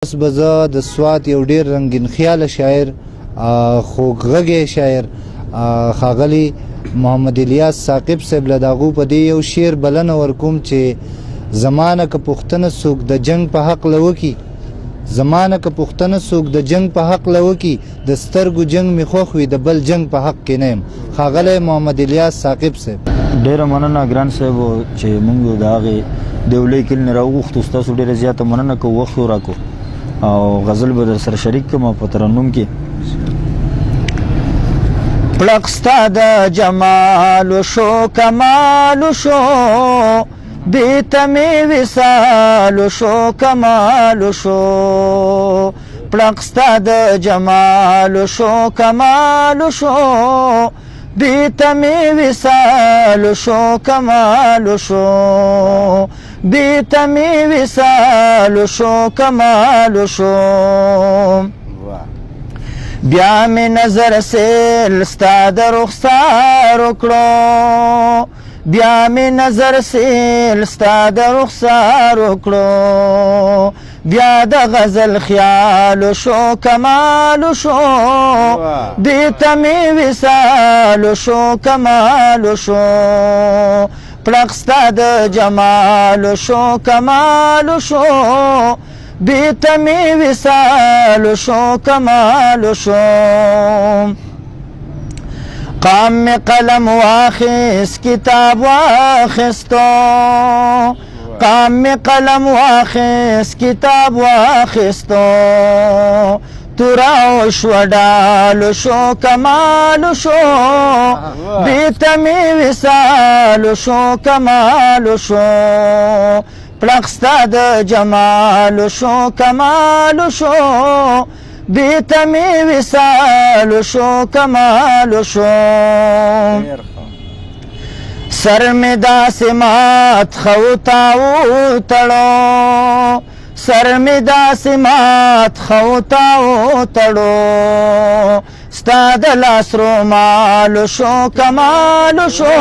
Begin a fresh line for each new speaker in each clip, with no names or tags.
اوس به زه د سوات یو ډېر رنګین خیاله شاعر خوږغږی شاعر ښاغلي محمد الیاس ثاقب صاحب له د هغو په دې یو شعر بلنه ورکوم چې زمانه که پوښتنه څوک د جنګ په هکله وکړي زمانه که پوښتنه څوک د جنګ په هکله وکړي د سترګو جنګ مې خوښ وي د بل جنګ په حق کې نه یم. ښاغلی محمد الیاس ثاقب صاحب.
ډېره مننه ګران صاحب چې موږ د هغې دیولۍ کلي نه راوغوښتو. ستاسو ډېره زیاته مننه کوو، وخت راکړو او غزل به در سره شریک کړم په ترنم کې. پړق ستا د جمال شو کمال شو بې ته مې وصال شو کمال شو پړق ستا د جمال شو کمال شو بې ته مې وصال شو کمال شو بې ته مې وصال شو کمال شو بیا مې نظر سیل ستا د رخسار وکړو بیا مې نظر سیل ستا د رخسار وکړو بیا د غزل خیال شو کمال شو دې ته مې وصال شو کمال شو پړق ستا د جمال شو کمال شو بې ته مې وصال شو کمال شو قام میں قلم واخیس کتاب واخیستو قام میں قلم واخیس کتاب واخیستو تراو شو ډال شو کمال شو بې ته مې وصال شو کمال شو پړق ستا د جمال شو کمال شو بې ته مې وصال شو کمال شو سر مې داسې مات خوتاو تړو سر مې داسې مات خوتاو تړو ستا د لاس رومال شو کمال شو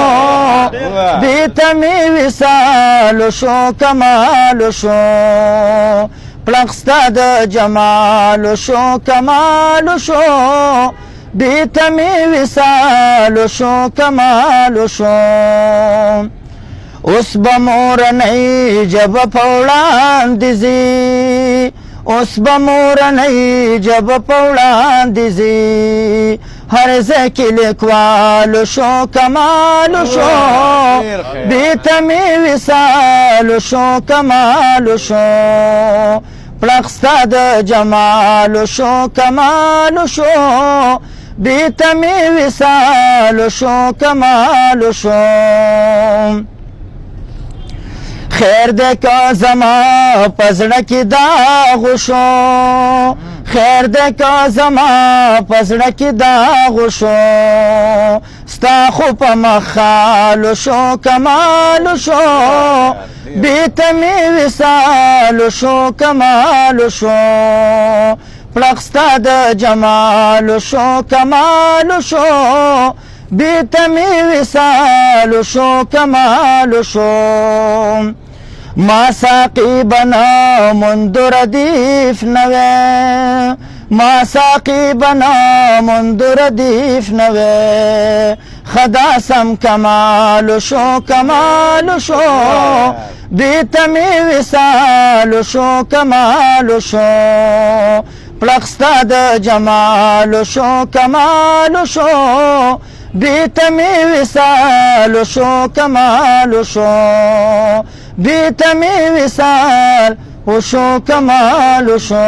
بې ته مې وصال شو کمال شو پړق ستا د جمال شو کمال شو بې ته مې وصال شو کمال شو اوس به مورنۍ ژبه په وړاندې ځي اوس به مورنۍ ژبه په وړاندې ځي هر ځای کې لیکوال شو کمال شو بې ته مې وصال شو کمال شو پړق ستا د جمال شو کمال شو بې ته مې وصال شو کمال شو خیر دې که زما په زړه کې داغ شو خیر دې که زما په زړه کې داغ شو ستا خو په مخال شو کمال شو بې ته مې وصال شو کمال شو پړق ستا د جمال شو کمال شو بې ته مې وصال شو کمال شو ما ساقی بنا منذ ردیف نوے ما ساقی بنا منذ ردیف نوے خدا سم کمال شو کمال شو بې ته مې وصال شو کمال شو پړق ستا د جمال شو کمال شو بې ته مې وصال شو کمال شو بې ته مې وصال شو کمال شو